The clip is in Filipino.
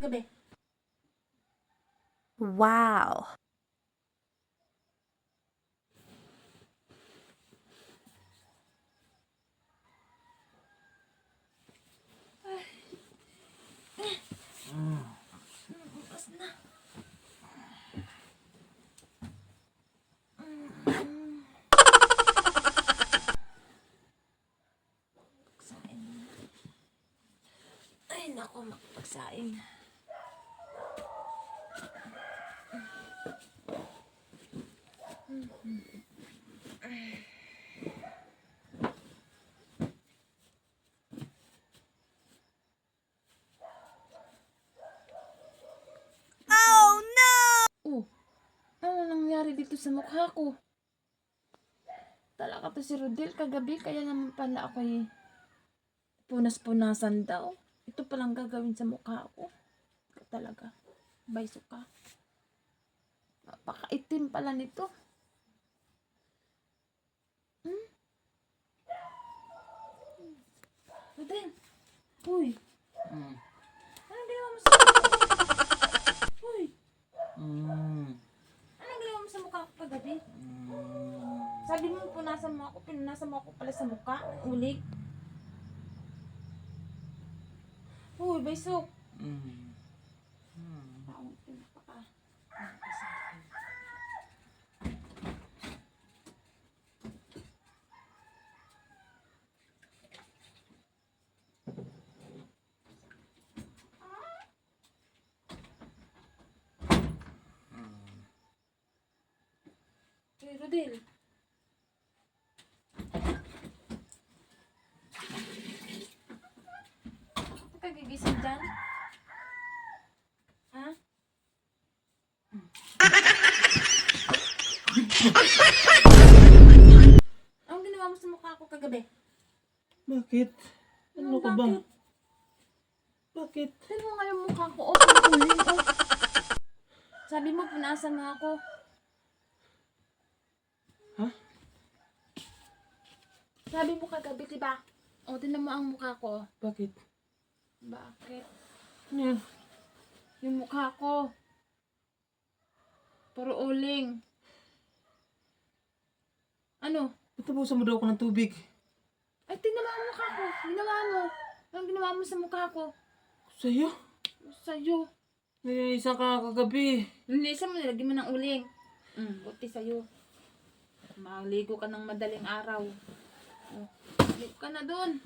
Gabi. Wow. Bukas na. Pagsain. Ay, naku, makapagsain. Oh no! Oh, ano nangyari dito sa mukha ko? Talaga to si Rodel kagabi, kaya naman pala ako'y punas-punasan daw. Ito palang gagawin sa mukha ko. Talaga. Bayso ka. Napakaitim pala nito. Hmm? Rodel. Uy. Anong ginawa mo sa Uy. Anong ginawa mo sa mukha ko kagabi? Sabi mo pinunasan mo ako pala sa mukha. Ulit. Uy, baysok. Taong pinapaka. Hey, Rodel. Ba't ka gigising dyan? Ha? Anong ginawa mo sa mukha ko kagabi? Bakit? Ano ka ba? Bakit? Bakit? Tignan mo nga yung mukha ko. Oh, pag-uling. Oh. Sabi mo, punasan mo ako. Ha? Sabi mo kagabi, diba? O, tignan mo ang mukha ko. Bakit? Bakit? Ano yan? Yung mukha ko. Puro uling. Ano? Patapusan mo daw ako ng tubig. Ay, tignan mo ang mukha ko. Ginawa mo. Anong ginawa mo sa mukha ko? Sa'yo? Sa'yo. Nilinisan ka kagabi. Linisan mo, nilagyan mo ng uling. Buti sa'yo. Maligo ka ng madaling araw. Oh, ligo ka na doon.